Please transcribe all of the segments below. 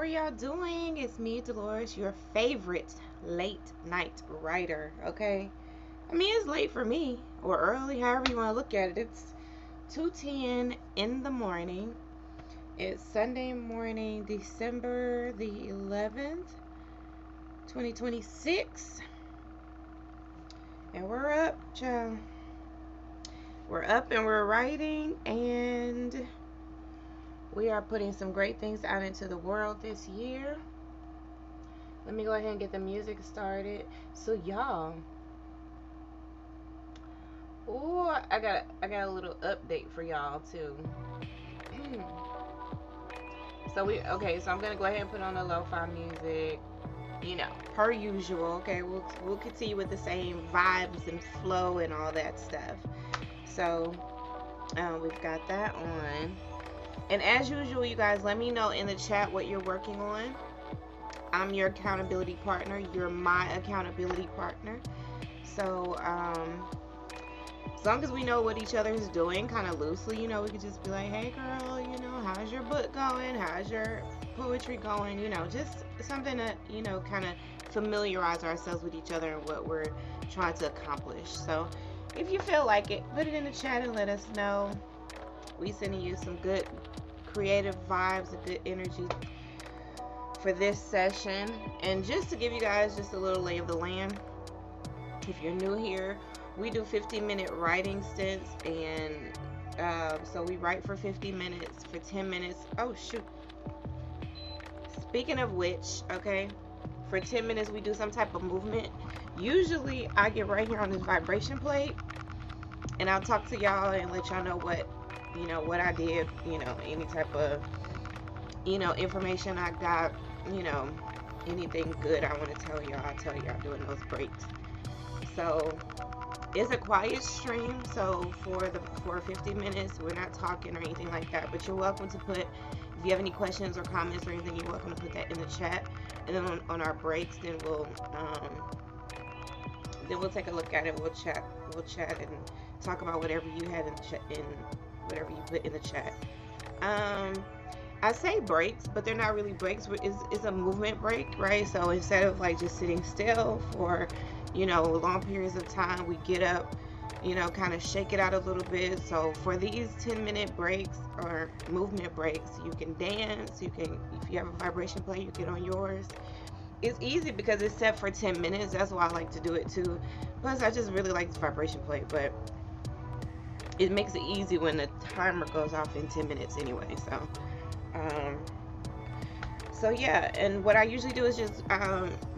are y'all doing? It's me, Dolores, your favorite late night writer, okay? I mean, it's late for me, or early, however you want to look at it. It's 2:10 in the morning. It's Sunday morning, December the 11th, 2026. And we're up, child. We're up and we're writing, and we are putting some great things out into the world this year. Let me go ahead and get the music started. So y'all, oh, I got a little update for y'all too. So I'm gonna go ahead and put on the lo-fi music, per usual. Okay, we'll continue with the same vibes and flow and all that stuff. So we've got that on. And as usual, you guys, let me know in the chat what you're working on. I'm your accountability partner. You're my accountability partner. So, as long as we know what each other is doing, kind of loosely, we could just be like, hey, girl, how's your book going? How's your poetry going? Just something to, kind of familiarize ourselves with each other and what we're trying to accomplish. So, if you feel like it, put it in the chat and let us know. We sending you some good creative vibes and good energy for this session. And just to give you guys just a little lay of the land, if you're new here, we do 15-minute writing stints, and so we write for 50 minutes, for 10 minutes. Oh shoot, speaking of which, okay, for 10 minutes we do some type of movement. Usually I get right here on this vibration plate and I'll talk to y'all and let y'all know what I did, any type of, information I got, anything good I want to tell y'all, I'll tell y'all during those breaks. So it's a quiet stream, so for 50 minutes, we're not talking or anything like that, but you're welcome to put, if you have any questions or comments or anything, you're welcome to put that in the chat. And then on our breaks, then we'll take a look at it, we'll chat and talk about whatever you had in whatever you put in the chat. I say breaks, but they're not really breaks. It's a movement break, right? So instead of like just sitting still for, long periods of time, we get up, kind of shake it out a little bit. So for these 10-minute breaks or movement breaks, you can dance, if you have a vibration plate, you get on yours. It's easy because it's set for 10 minutes. That's why I like to do it too. Plus, I just really like this vibration plate, but it makes it easy when the timer goes off in 10 minutes anyway. So yeah, and what I usually do is just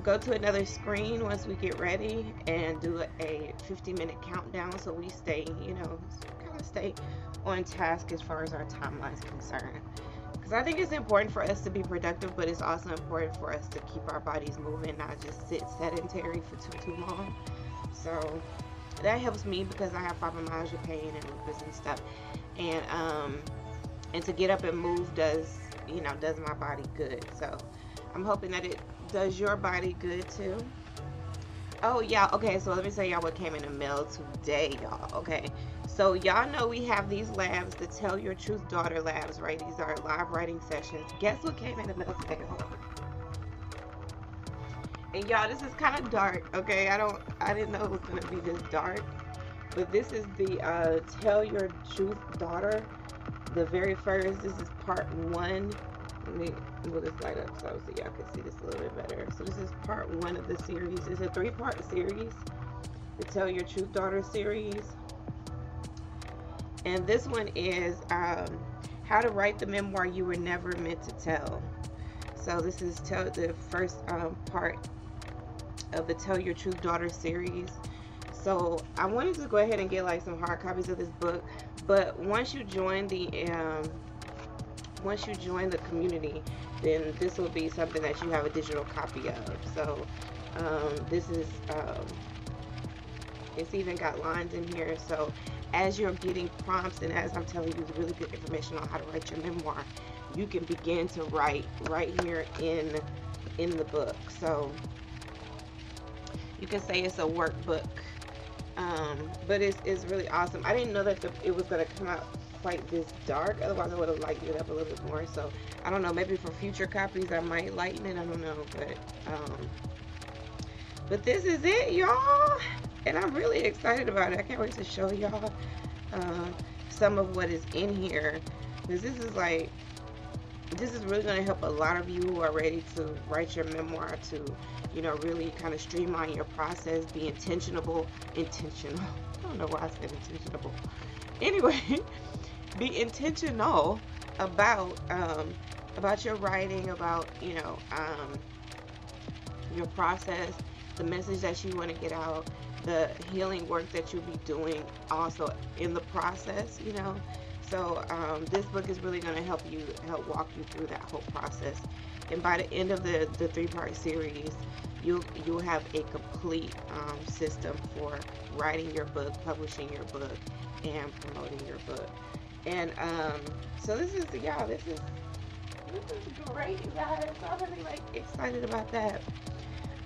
go to another screen once we get ready and do a 50-minute countdown, so we stay, kind of stay on task as far as our timeline is concerned. Because I think it's important for us to be productive, but it's also important for us to keep our bodies moving, not just sit sedentary for too long. So that helps me because I have fibromyalgia pain and lupus and stuff, and to get up and move does my body good. So I'm hoping that it does your body good too. Oh yeah, okay, so let me tell y'all what came in the mail today, y'all. Okay, so y'all know we have these labs, the Tell Your Truth Daughter labs, right? These are live writing sessions. Guess what came in the mail today? And y'all, this is kind of dark, okay? I didn't know it was gonna be this dark, but this is the Tell Your Truth Daughter, the very first. This is part 1. Let me move this light up so y'all can see this a little bit better. So this is part 1 of the series. It's a 3-part series, the Tell Your Truth Daughter series. And this one is how to write the memoir you were never meant to tell. So this is the first part of the Tell Your Truth Daughter series. So I wanted to go ahead and get like some hard copies of this book, but once you join the community, then this will be something that you have a digital copy of. So this is it's even got lines in here, so as you're getting prompts and as I'm telling you really good information on how to write your memoir, you can begin to write right here in the book. So you can say it's a workbook, but it's really awesome. I didn't know that it was going to come out quite this dark. Otherwise, I would have lightened it up a little bit more. So I don't know. Maybe for future copies, I might lighten it. I don't know, but this is it, y'all, and I'm really excited about it. I can't wait to show y'all some of what is in here, because this is really going to help a lot of you who are ready to write your memoir, to really kind of streamline your process, be intentional. I don't know why I said intentional. Anyway, be intentional about your writing, about your process, the message that you want to get out, the healing work that you'll be doing also in the process. So this book is really going to help walk you through that whole process. And by the end of the 3-part series, you'll have a complete system for writing your book, publishing your book, and promoting your book. And so this is great, you guys. So I'm really excited about that.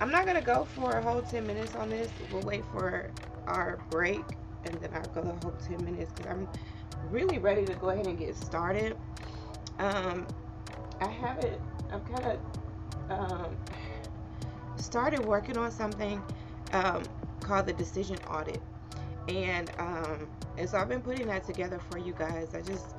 I'm not gonna go for a whole 10 minutes on this. We'll wait for our break, and then I'll go the whole 10 minutes, because I'm really ready to go ahead and get started. I've kind of started working on something called the Decision Audit, and so I've been putting that together for you guys. I just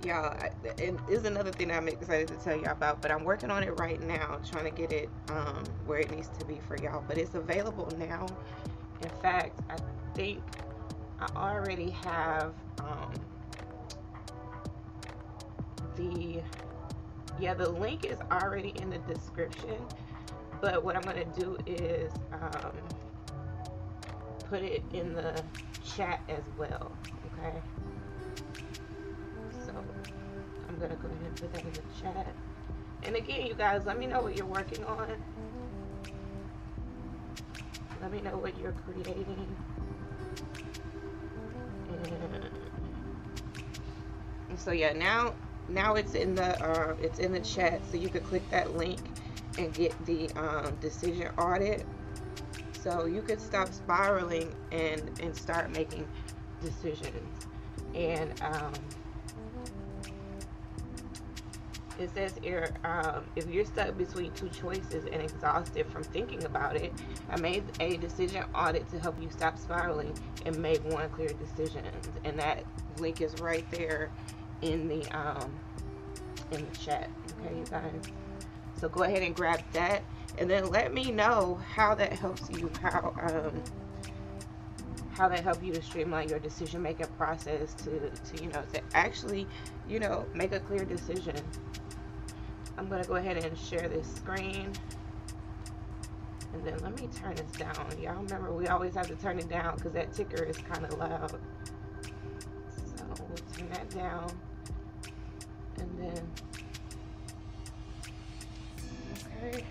and this is another thing that I'm excited to tell y'all about, but I'm working on it right now, trying to get it where it needs to be for y'all. But it's available now. In fact, I think I already have the link is already in the description, but what I'm going to do is put it in the chat as well. Okay, so I'm going to go ahead and put that in the chat. And again, you guys, let me know what you're working on. Let me know what you're creating. And so yeah, now it's in the chat, so you could click that link and get the Decision Audit, so you could stop spiraling and start making decisions. And it says here, if you're stuck between two choices and exhausted from thinking about it, I made a decision audit to help you stop spiraling and make one clear decision. And that link is right there in the chat. Okay, you guys. So go ahead and grab that, and then let me know how that helps you. How that help you to streamline your decision making process to actually make a clear decision. I'm gonna go ahead and share this screen, and then let me turn this down. Y'all remember, we always have to turn it down because that ticker is kind of loud. So we'll turn that down, and then okay.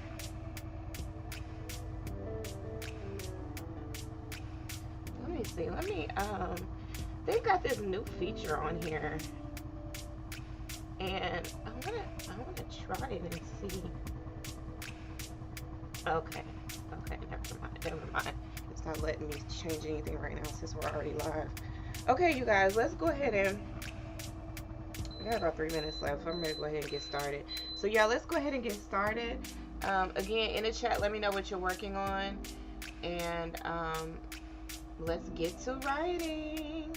Let me see. They've got this new feature on here, and I wanna try it and see. Okay, never mind. It's not letting me change anything right now since we're already live. Okay, you guys, let's go ahead and, we got about 3 minutes left, so I'm ready to go ahead and get started. So yeah, let's go ahead and get started. Again, in the chat, let me know what you're working on, and let's get to writing.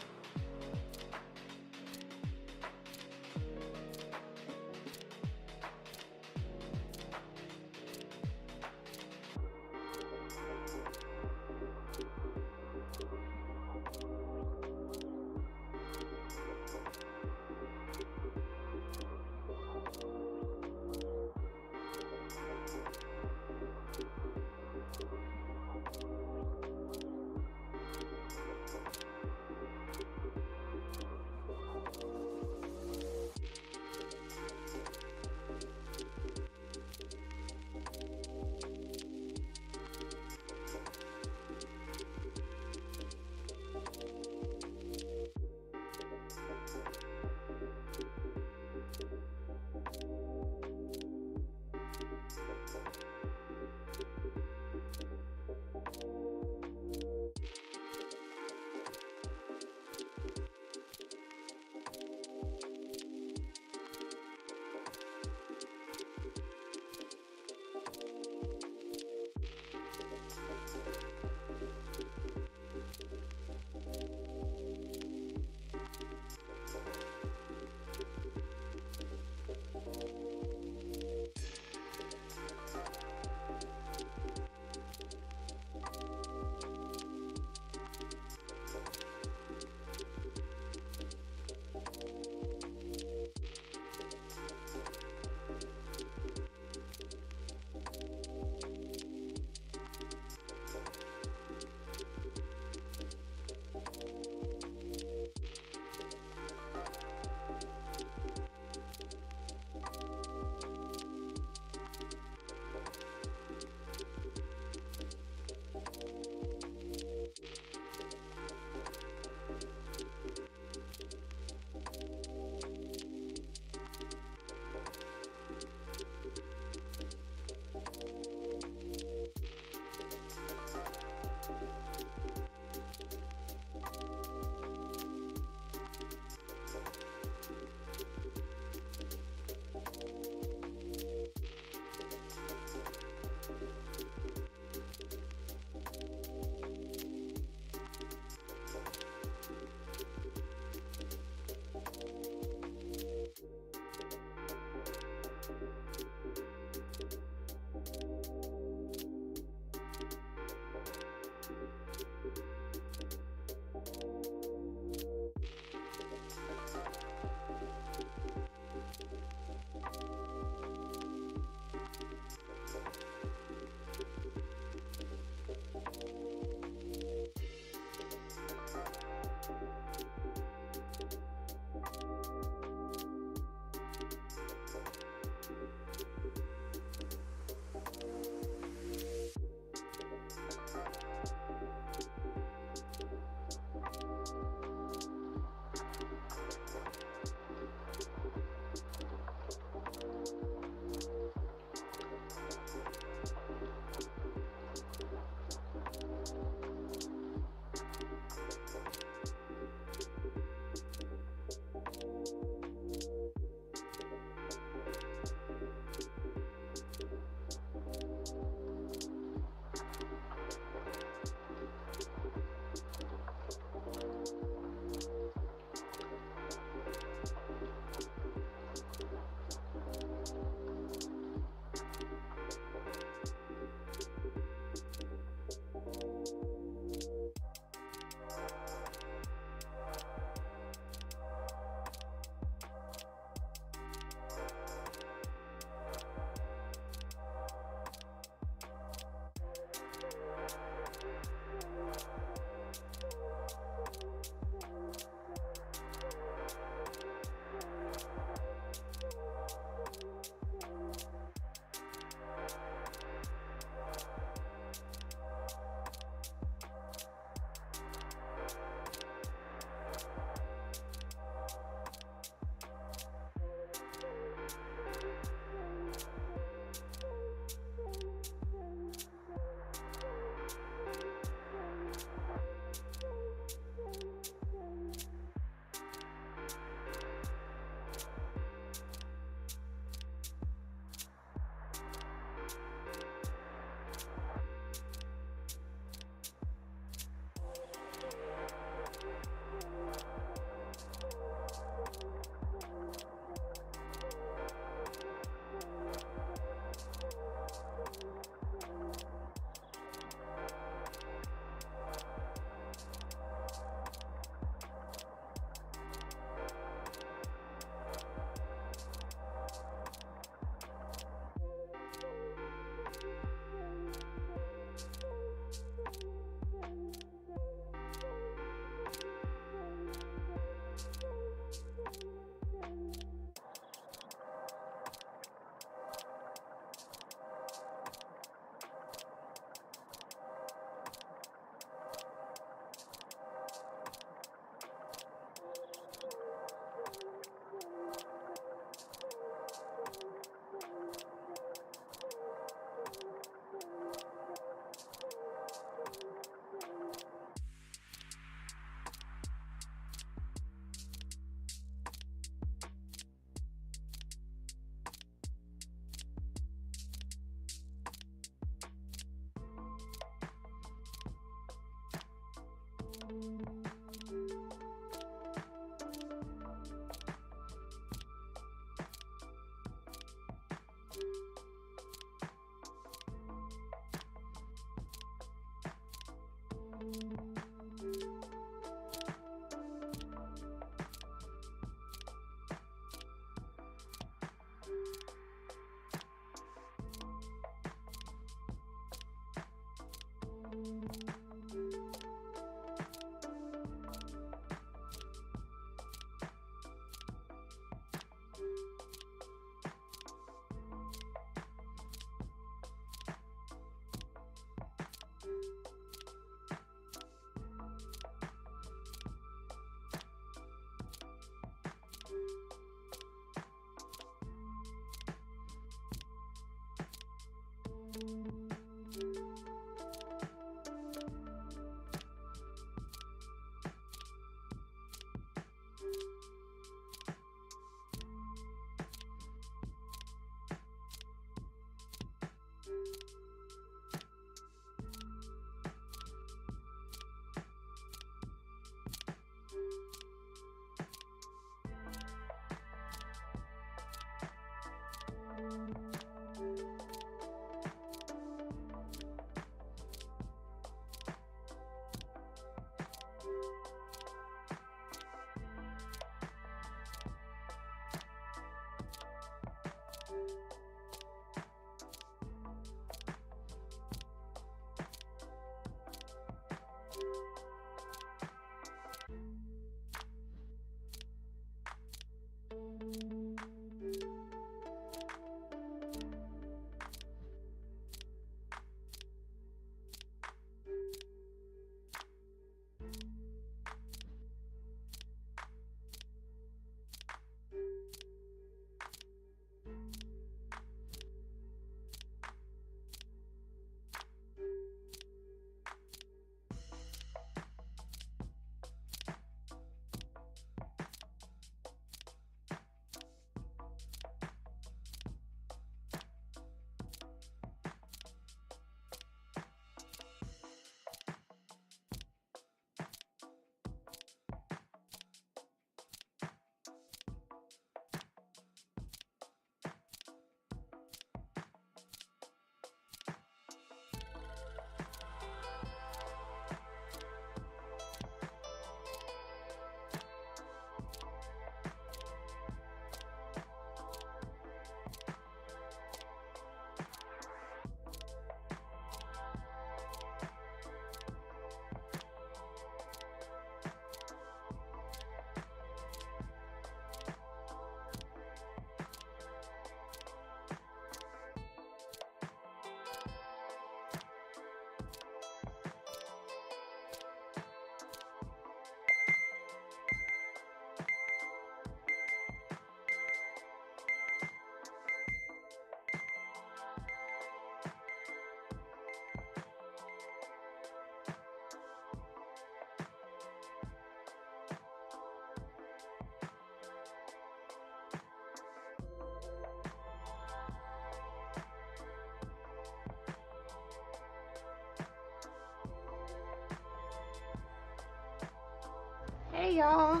Hey y'all,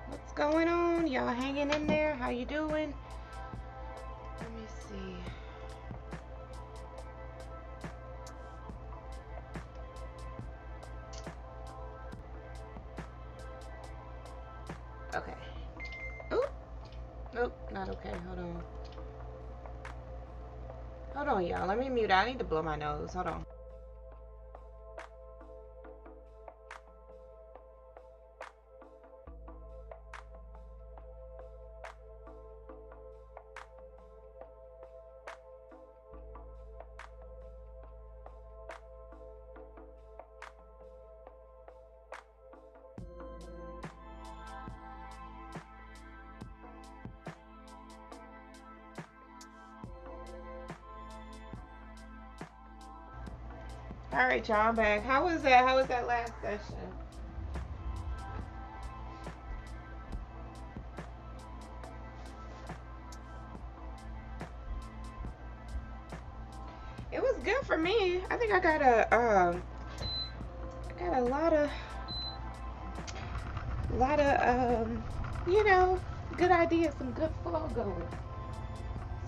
what's going on? Y'all hanging in there? How you doing? Let me see. Okay. Oop. Nope, not okay. Hold on, y'all. Let me mute. I need to blow my nose. Hold on. All right, y'all, I'm back. How was that? How was that last session? It was good for me. I think I got a lot of you know, good ideas, some good flow going.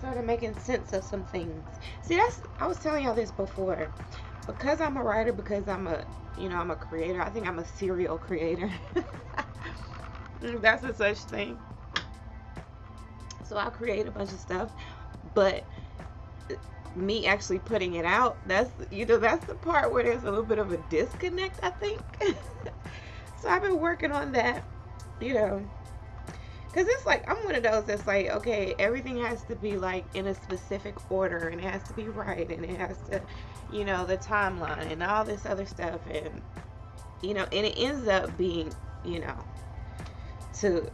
Sort of making sense of some things. See, I was telling y'all this before. Because I'm a writer, because I'm a creator. I think I'm a serial creator. That's a such thing. So I create a bunch of stuff, but me actually putting it out, that's the part where there's a little bit of a disconnect, I think. So I've been working on that, because it's like I'm one of those that's like, okay, everything has to be like in a specific order, and it has to be right, and it has to, the timeline and all this other stuff, and and it ends up being, to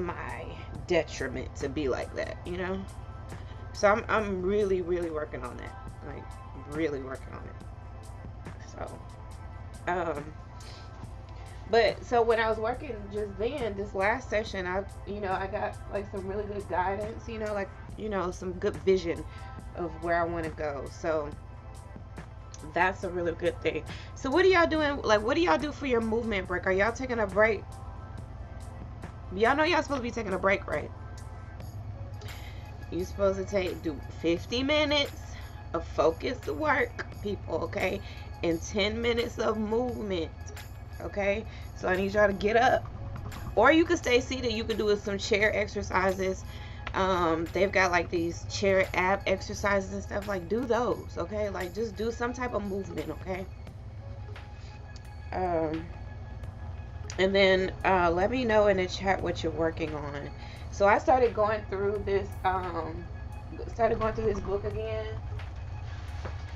my detriment to be like that, So I'm really, really working on that, like really working on it. So, but so when I was working just then, this last session, I got like some really good guidance, some good vision of where I want to go. So that's a really good thing. So what are y'all doing? Like, what do y'all do for your movement break? Are y'all taking a break? Y'all know y'all supposed to be taking a break, right? You're supposed to do 50 minutes of focused work, people, okay? And 10 minutes of movement, okay? So I need y'all to get up. Or you can stay seated. You can do some chair exercises. They've got like these chair ab exercises and stuff. Like, do those, okay? Like, just do some type of movement, okay? And then let me know in the chat what you're working on. So I started going through this book again,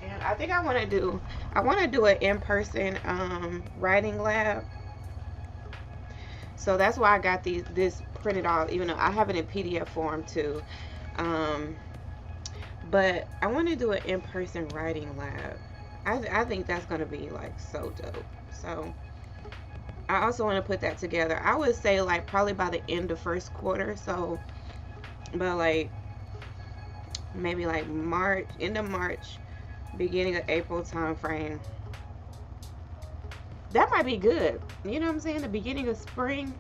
and I think I want to do an in-person writing lab. So that's why I got this printed off, even though I have it in PDF form too. But I want to do an in-person writing lab. I think that's gonna be like so dope. So I also want to put that together. I would say like probably by the end of first quarter. So, but like maybe like end of March, beginning of April time frame. That might be good. You know what I'm saying? The beginning of spring.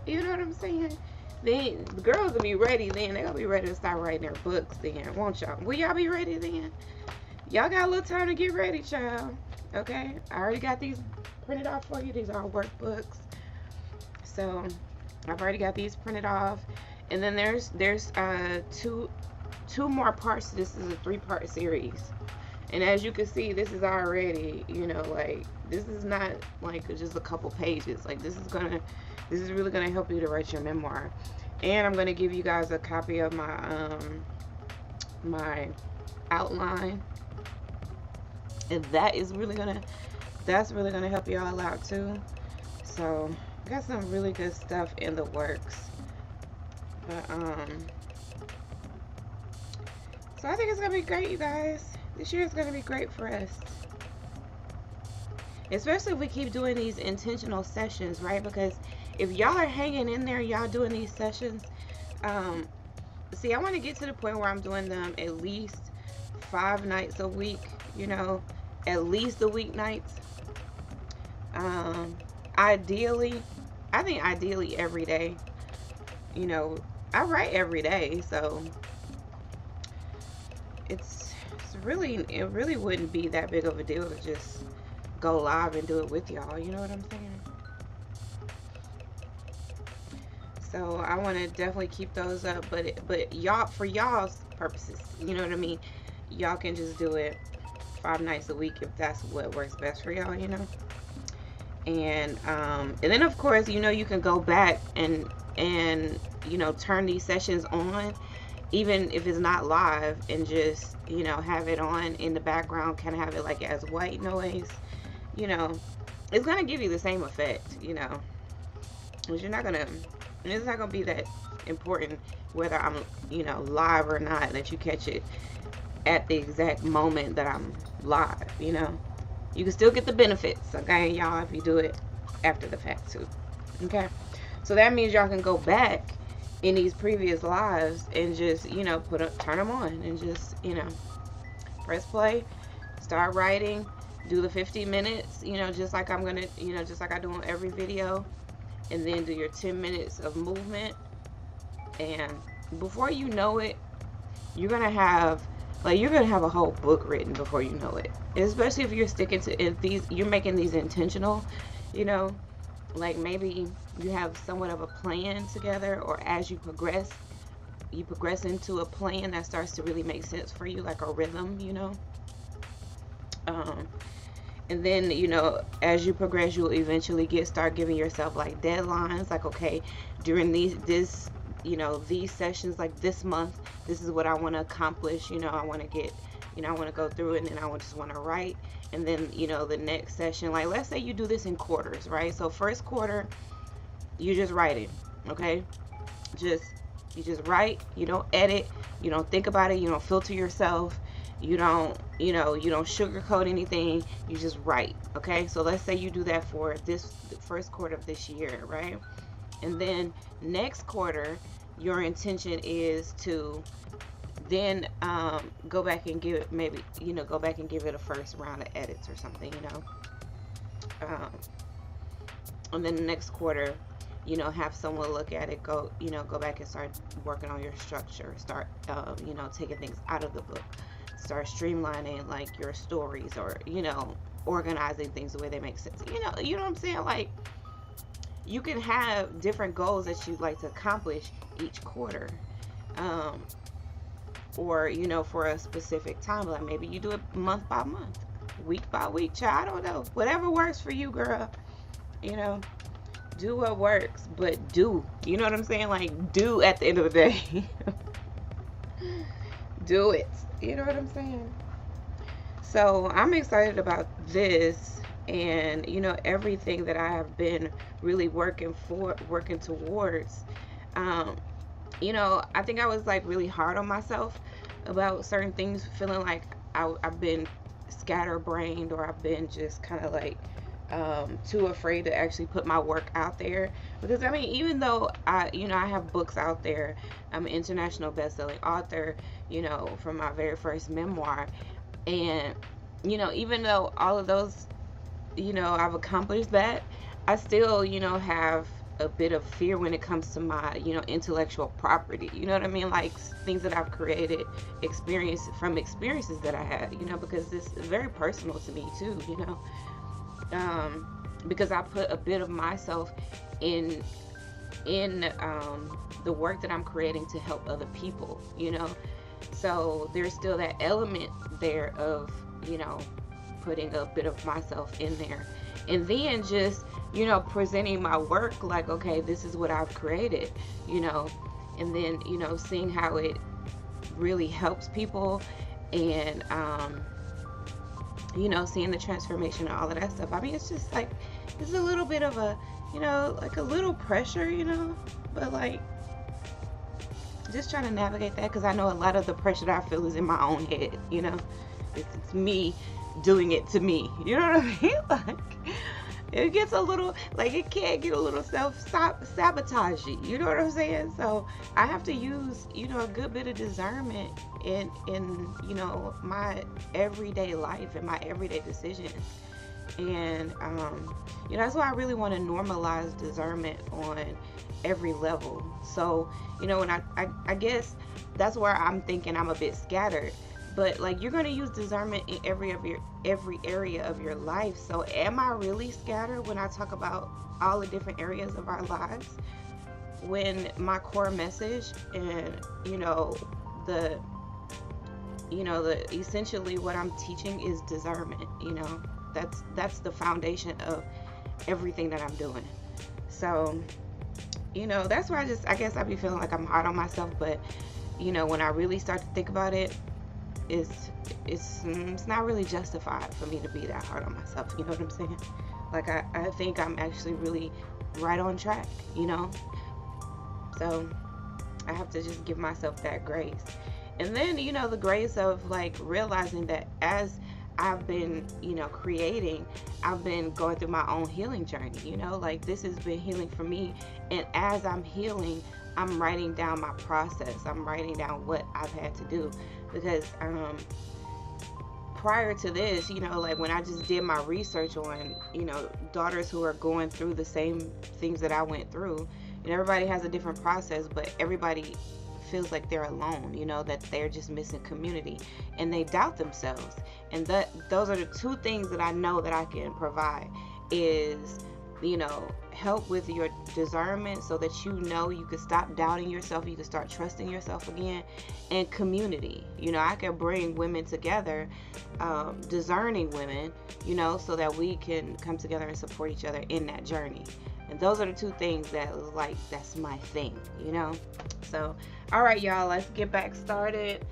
You know what I'm saying? Then the girls will be ready then. They're going to be ready to start writing their books then, won't y'all? Will y'all be ready then? Y'all got a little time to get ready, child. Okay? I already got these printed off for you. These are workbooks. So I've already got these printed off. And then there's two more parts. This is a 3-part series. And as you can see, this is already, like, this is not like just a couple pages. Like, this is really gonna help you to write your memoir. And I'm gonna give you guys a copy of my my outline, and that's really gonna help you all out too. So I got some really good stuff in the works. But so I think it's gonna be great, you guys. This year is gonna be great for us. Especially if we keep doing these intentional sessions, right? Because if y'all are hanging in there, y'all doing these sessions, see, I want to get to the point where I'm doing them at least 5 nights a week, at least the weeknights. Ideally, I think ideally every day. You know, I write every day, so it really wouldn't be that big of a deal to just go live and do it with y'all. You know what I'm saying? So I want to definitely keep those up, but y'all, for y'all's purposes, you know what I mean. Y'all can just do it 5 nights a week if that's what works best for y'all, you know. And then of course, you know, you can go back and you know, turn these sessions on, even if it's not live, and just, you know, have it on in the background, kind of have it like as white noise. You know, it's gonna give you the same effect, you know, because it's not gonna be that important whether I'm, you know, live or not, that you catch it at the exact moment that I'm live. You know, you can still get the benefits, okay, y'all, if you do it after the fact too. Okay, so that means y'all can go back in these previous lives and just, you know, turn them on and just, you know, press play, start writing, do the 50 minutes, you know, just like I'm gonna, you know, just like I do on every video, and then do your 10 minutes of movement. And before you know it, you're gonna have a whole book written before you know it. Especially if you're sticking to you're making these intentional, you know, like maybe you have somewhat of a plan together, or as you progress into a plan that starts to really make sense for you, like a rhythm, you know. And then, you know, as you progress, you'll eventually start giving yourself like deadlines, like, okay, during these sessions, like this month, this is what I want to accomplish. You know, I want to get, you know, I want to go through it, and then I just want to write. And then, you know, the next session, like let's say you do this in quarters, right? So first quarter, you're just writing, okay? You just write. You don't edit. You don't think about it. You don't filter yourself. You don't sugarcoat anything. You just write, okay? So let's say you do that for the first quarter of this year, right? And then next quarter, your intention is to then go back and give it a first round of edits or something, you know. And then the next quarter, you know, have someone look at it, go back and start working on your structure, start taking things out of the book, start streamlining like your stories, or, you know, organizing things the way they make sense. You know what I'm saying? Like, you can have different goals that you'd like to accomplish each quarter, or, you know, for a specific time. Like maybe you do it month by month, week by week. Child, I don't know. Whatever works for you, girl. You know, do what works, but do. You know what I'm saying? Like, do at the end of the day. Do it. You know what I'm saying? So I'm excited about this, and, you know, everything that I have been really working towards. You know, I think I was like really hard on myself about certain things, feeling like I've been scatterbrained, or I've been just kind of like too afraid to actually put my work out there. Because I mean, even though I have books out there, I'm an international best-selling author, you know, from my very first memoir, and, you know, even though all of those, you know, I've accomplished that, I still, you know, have a bit of fear when it comes to my, you know, intellectual property. You know what I mean? Like things that I've created, experiences that I had, you know, because this is very personal to me too, you know. Because I put a bit of myself in the work that I'm creating to help other people, you know. So there's still that element there of, you know, putting a bit of myself in there, and then just, you know, presenting my work like, okay, this is what I've created, you know, and then, you know, seeing how it really helps people, and you know, seeing the transformation and all of that stuff. I mean, it's just like, it's a little bit of a, you know, like a little pressure, you know, but like just trying to navigate that, because I know a lot of the pressure that I feel is in my own head, you know. It's me doing it to me, you know what I mean? Like, it gets a little, like, it can get a little self-sabotagey, you know what I'm saying? So I have to use, you know, a good bit of discernment in you know, my everyday life and my everyday decisions, And that's why I really want to normalize discernment on every level. So when I guess that's where I'm thinking I'm a bit scattered, but like you're going to use discernment in every area of your life. So am I really scattered when I talk about all the different areas of our lives, when my core message and the the essentially what I'm teaching is discernment. That's the foundation of everything that I'm doing. So that's where I guess I be feeling like I'm hard on myself. But when I really start to think about it, it's not really justified for me to be that hard on myself. You know what I'm saying? Like I think I'm actually really right on track. So I have to just give myself that grace. And then, the grace of like realizing that as I've been, creating, I've been going through my own healing journey, like this has been healing for me. And as I'm healing, I'm writing down my process. I'm writing down what I've had to do. Because prior to this, like when I just did my research on, daughters who are going through the same things that I went through, everybody has a different process, but everybody feels like they're alone, that they're just missing community, and they doubt themselves. And those are the two things that I know that I can provide is, help with your discernment so that you can stop doubting yourself, you can start trusting yourself again, and community. I can bring women together, discerning women, so that we can come together and support each other in that journey. And those are the two things that's my thing. So all right, y'all, let's get back started.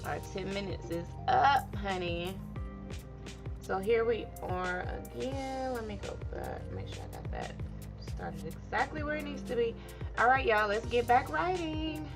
Our 10 minutes is up, honey. So here we are again. Let me go back, make sure I got that started exactly where it needs to be. All right, y'all, let's get back writing.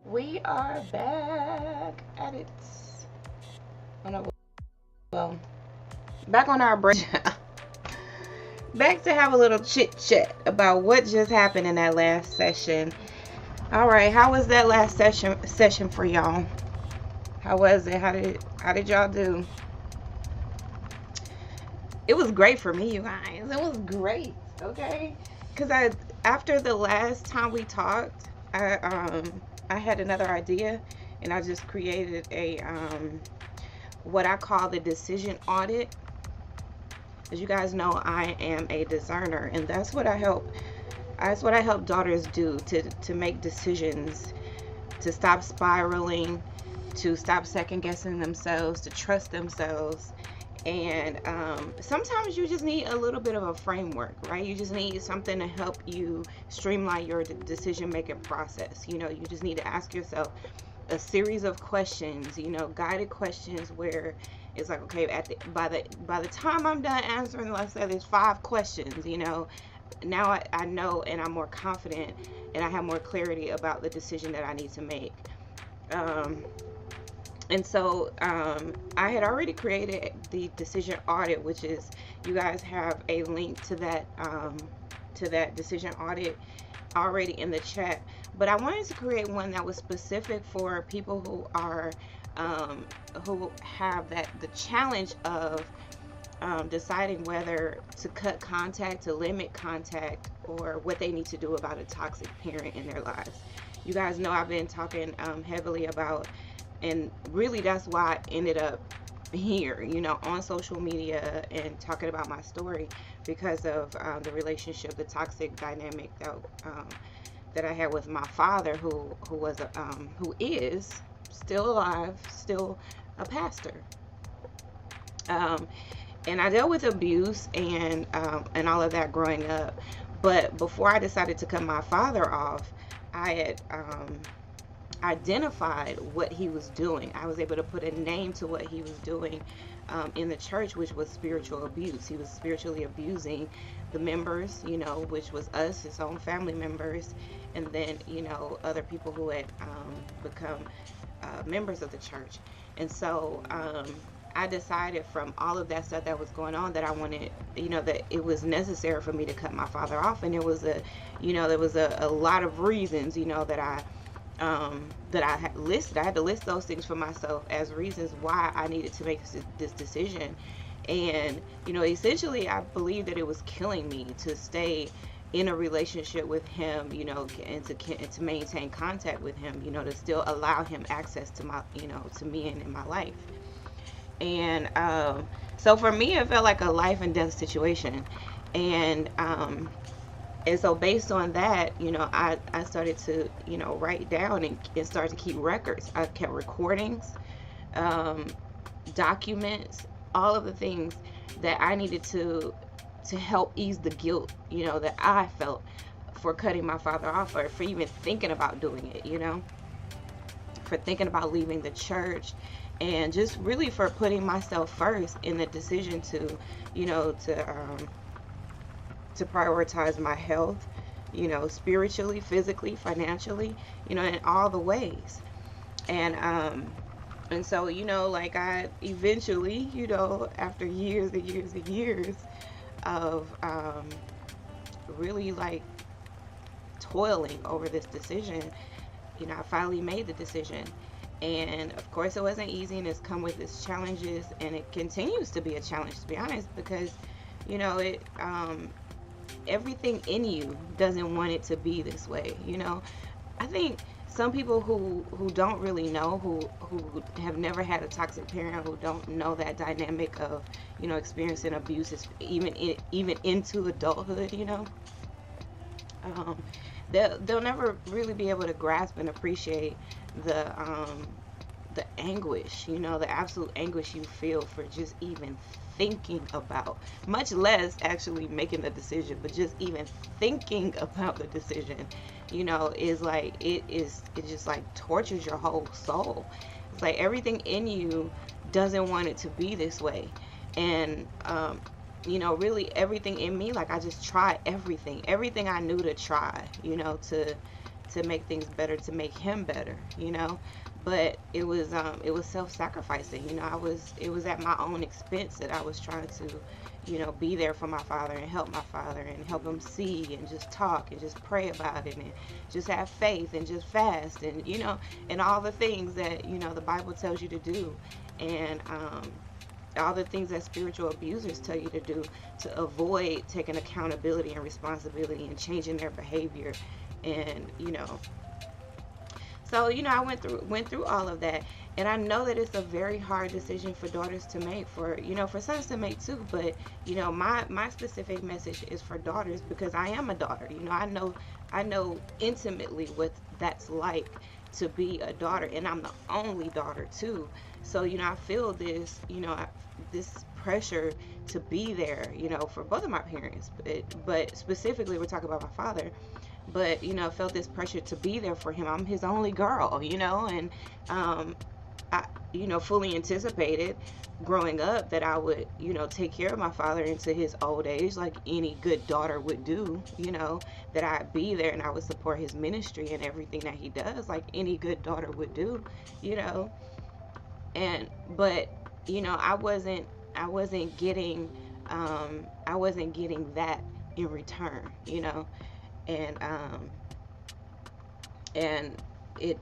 We are back at it. Oh no, well, back on our break. Back to have a little chit chat about what just happened in that last session. All right, how was that last session for y'all? How was it? How did y'all do? It was great for me, you guys. It was great. Okay, because after the last time we talked, I had another idea, and I just created a what I call the decision audit. As you guys know, I am a discerner, and that's what I help daughters do, to make decisions, to stop spiraling, to stop second guessing themselves, to trust themselves. And sometimes you just need a little bit of a framework, right? You just need something to help you streamline your decision making process. You know, you just need to ask yourself a series of questions, you know, guided questions, where it's like, okay, by the time I'm done answering, let's say there's 5 questions, you know, now I know, and I'm more confident, and I have more clarity about the decision that I need to make. And so I had already created the decision audit, which is, you guys have a link to that decision audit already in the chat. But I wanted to create one that was specific for people who are who have the challenge of deciding whether to cut contact, to limit contact, or what they need to do about a toxic parent in their lives. You guys know I've been talking heavily about, and really that's why I ended up here, you know, on social media and talking about my story, because of the relationship, the toxic dynamic that I had with my father, who is still alive, still a pastor. Um, and I dealt with abuse and all of that growing up. But before I decided to cut my father off, I had identified what he was doing. I was able to put a name to what he was doing in the church, which was spiritual abuse. He was spiritually abusing the members, which was us, his own family members, and then, other people who had become members of the church. And so I decided from all of that stuff that was going on that I wanted, that it was necessary for me to cut my father off. And there was a lot of reasons, that I had listed. I had to list those things for myself as reasons why I needed to make this decision. And, essentially I believe that it was killing me to stay in a relationship with him, and to maintain contact with him, to still allow him access to my, to me and in my life. And so for me, it felt like a life and death situation. And so based on that, I started to, write down and start to keep records. I kept recordings, documents, all of the things that I needed to help ease the guilt, that I felt for cutting my father off, or for even thinking about doing it, for thinking about leaving the church, and just really for putting myself first in the decision to, to prioritize my health, spiritually, physically, financially, in all the ways. And so, like I eventually, after years and years and years of really like toiling over this decision, I finally made the decision. And of course it wasn't easy, and it's come with its challenges, and it continues to be a challenge, to be honest, because it everything in you doesn't want it to be this way. I think some people who don't really know, who have never had a toxic parent, who don't know that dynamic of experiencing abuse, even into adulthood, they'll never really be able to grasp and appreciate the anguish, the absolute anguish you feel for just even thinking about, much less actually making the decision, but just even thinking about the decision, is like, it just like tortures your whole soul. It's like everything in you doesn't want it to be this way. And really everything in me, like I just tried everything I knew to try, to make things better, to make him better, but it was self-sacrificing. It was at my own expense that I was trying to, be there for my father and help my father and help him see and just talk and just pray about it and just have faith and just fast and, and all the things that, the Bible tells you to do, and all the things that spiritual abusers tell you to do to avoid taking accountability and responsibility and changing their behavior. And so I went through all of that, and I know that it's a very hard decision for daughters to make, for for sons to make too, but my specific message is for daughters, because I am a daughter. I know intimately what that's like to be a daughter, and I'm the only daughter too. So I feel this this pressure to be there, for both of my parents, but specifically we're talking about my father. But felt this pressure to be there for him. I'm his only girl, and I fully anticipated growing up that I would take care of my father into his old age, like any good daughter would do, that I'd be there and I would support his ministry and everything that he does, like any good daughter would do, and but I wasn't getting that in return, and it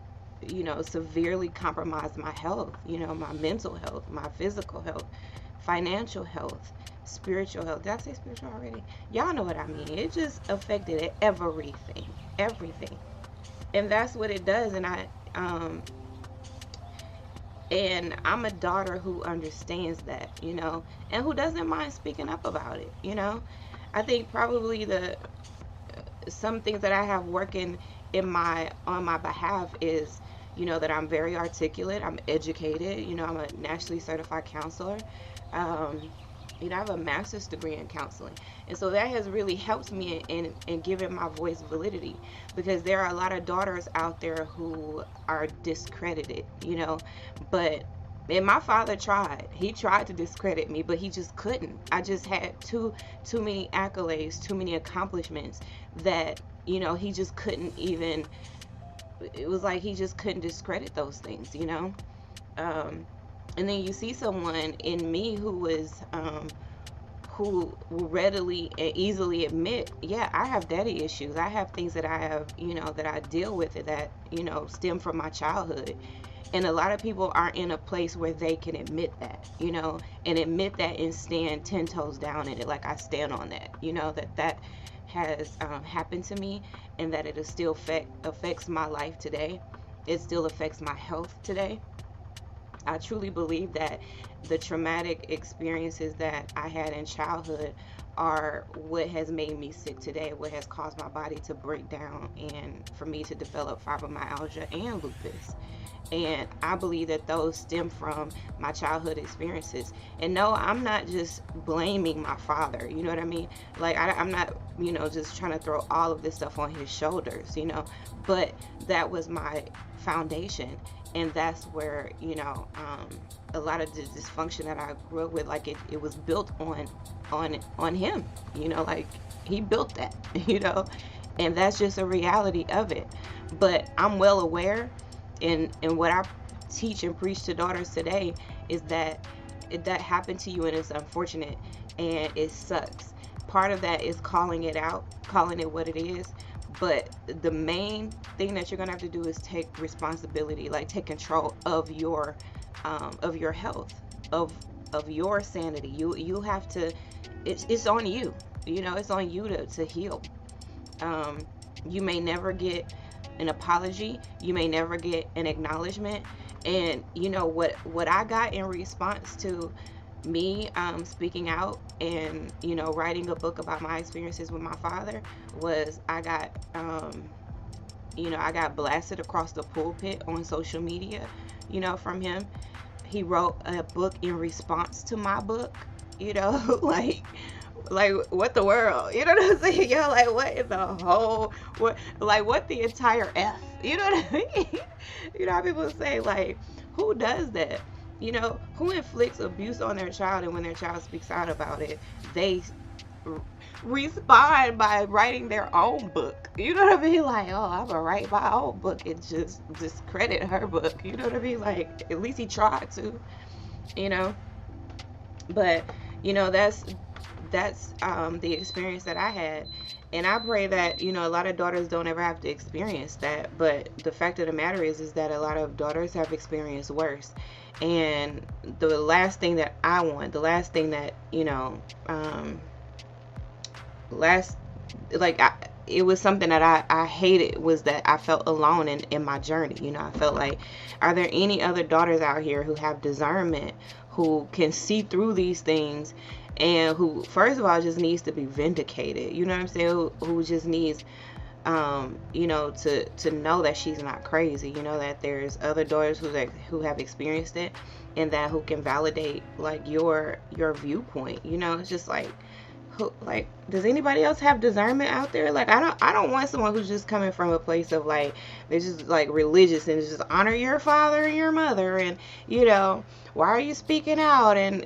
severely compromised my health, my mental health, my physical health, financial health, spiritual health. Did I say spiritual already? Y'all know what I mean. It just affected everything, and that's what it does. And I'm a daughter who understands that, and who doesn't mind speaking up about it. I think probably some things that I have working on my behalf is, that I'm very articulate, I'm educated, I'm a nationally certified counselor. Um, I have a master's degree in counseling. And so that has really helped me in giving my voice validity, because there are a lot of daughters out there who are discredited, but and my father tried. He tried to discredit me, but he just couldn't. I just had too many accolades, too many accomplishments that, he just couldn't even, it was like he just couldn't discredit those things. And then you see someone in me who was who will readily and easily admit, yeah, I have daddy issues. I have things that I have, that I deal with it that, stem from my childhood. And a lot of people aren't in a place where they can admit that, and admit that and stand 10 toes down in it. Like, I stand on that, that has happened to me, and that it is still affects my life today. It still affects my health today. I truly believe that the traumatic experiences that I had in childhood are what has made me sick today, what has caused my body to break down and for me to develop fibromyalgia and lupus. And I believe that those stem from my childhood experiences. And no, I'm not just blaming my father, you know what I mean? Like, I'm not, just trying to throw all of this stuff on his shoulders, but that was my foundation. And that's where, a lot of the dysfunction that I grew up with, like, it was built on him, like, he built that, and that's just a reality of it. But I'm well aware, and what I teach and preach to daughters today is that that happened to you, and it's unfortunate, and it sucks. Part of that is calling it out, calling it what it is. But the main thing that you're gonna have to do is take responsibility, like take control of your health, of your sanity. You have to. It's on you. It's on you to heal. You may never get an apology. You may never get an acknowledgement. And what I got in response to me speaking out and writing a book about my experiences with my father was I got blasted across the pulpit on social media from him. He wrote a book in response to my book, like what the world, you know what I'm saying? Like, what in the whole, what the entire F, you know what I mean? How people say, like, who does that? Who inflicts abuse on their child, and when their child speaks out about it, they respond by writing their own book. You know what I mean? Like, oh, I'm gonna write my own book and just discredit her book. You know what I mean? Like, at least he tried to, But, that's the experience that I had. And I pray that, a lot of daughters don't ever have to experience that. But the fact of the matter is that a lot of daughters have experienced worse. And the last thing that I want, the last thing that, it was something that I hated, was that I felt alone in my journey. I felt like, are there any other daughters out here who have discernment, who can see through these things, and who, first of all, just needs to be vindicated? You know what I'm saying? Who just needs, to know that she's not crazy. That there's other daughters who have experienced it, and that who can validate, like, your viewpoint. It's just like, does anybody else have discernment out there? Like, I don't want someone who's just coming from a place of, like, they're just, like, religious and just honor your father and your mother, and why are you speaking out, and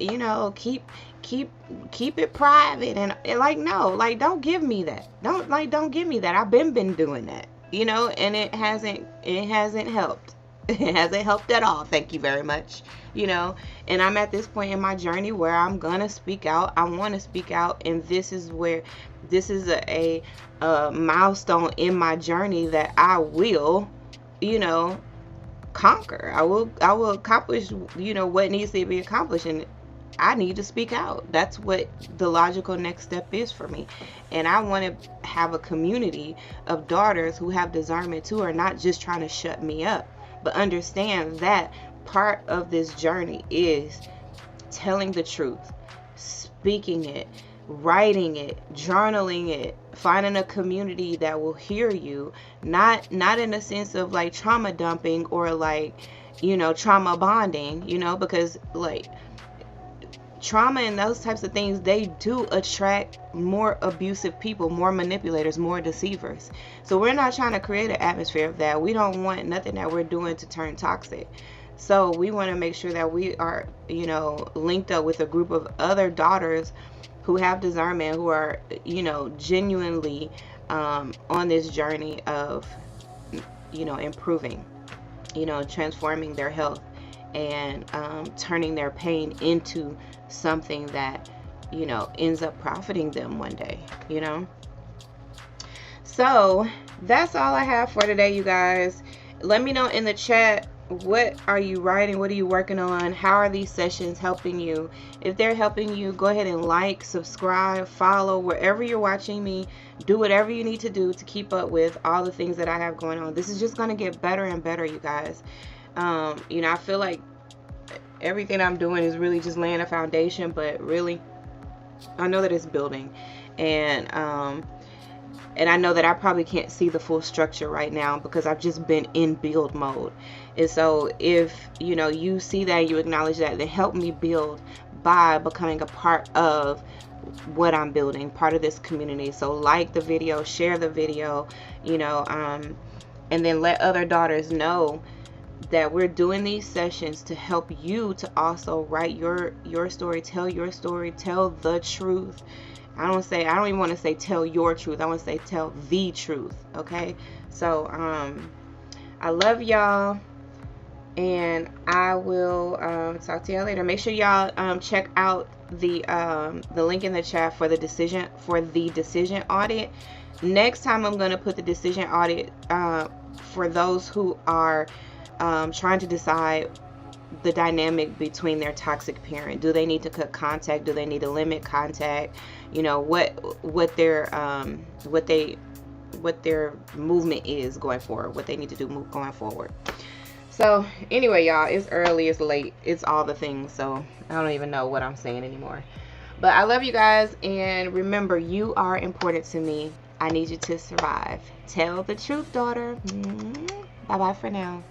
keep it private, and like, no, like, don't give me that. Don't give me that. I've been doing that, and it hasn't helped. It hasn't helped at all. Thank you very much. And I'm at this point in my journey where I'm gonna speak out. I want to speak out, and this is a milestone in my journey that I will, conquer. I will accomplish, what needs to be accomplished, and I need to speak out. That's what the logical next step is for me. And I want to have a community of daughters who have discernment too, are not just trying to shut me up, but understand that part of this journey is telling the truth, speaking it, writing it, journaling it, finding a community that will hear you, not in a sense of like trauma dumping or like, trauma bonding, because like trauma and those types of things, they do attract more abusive people, more manipulators, more deceivers. So we're not trying to create an atmosphere of that. We don't want nothing that we're doing to turn toxic. So we want to make sure that we are, linked up with a group of other daughters who have discernment, who are, genuinely on this journey of, improving, transforming their health and turning their pain into something that, ends up profiting them one day, So that's all I have for today, you guys. Let me know in the chat, what are you writing? What are you working on? How are these sessions helping you? If they're helping you, go ahead and like, subscribe, follow wherever you're watching me. Do whatever you need to do to keep up with all the things that I have going on. This is just going to get better and better, you guys. I feel like everything I'm doing is really just laying a foundation, but really I know that it's building, and I know that I probably can't see the full structure right now because I've just been in build mode. And so if you see that and you acknowledge that, then help me build by becoming a part of what I'm building, part of this community. So like the video, share the video, and then let other daughters know that we're doing these sessions to help you to also write your story, tell your story, tell the truth. I don't even want to say tell your truth. I want to say tell the truth. Okay. So I love y'all, and I will talk to y'all later. Make sure y'all check out the link in the chat for the decision audit. Next time I'm going to put the decision audit for those who are trying to decide the dynamic between their toxic parent. Do they need to cut contact? Do they need to limit contact? What their movement is going forward, what they need to do going forward. So anyway, y'all, it's early, it's late, it's all the things, so I don't even know what I'm saying anymore. But I love you guys, and remember, you are important to me. I need you to survive. Tell the truth, daughter. Bye bye for now.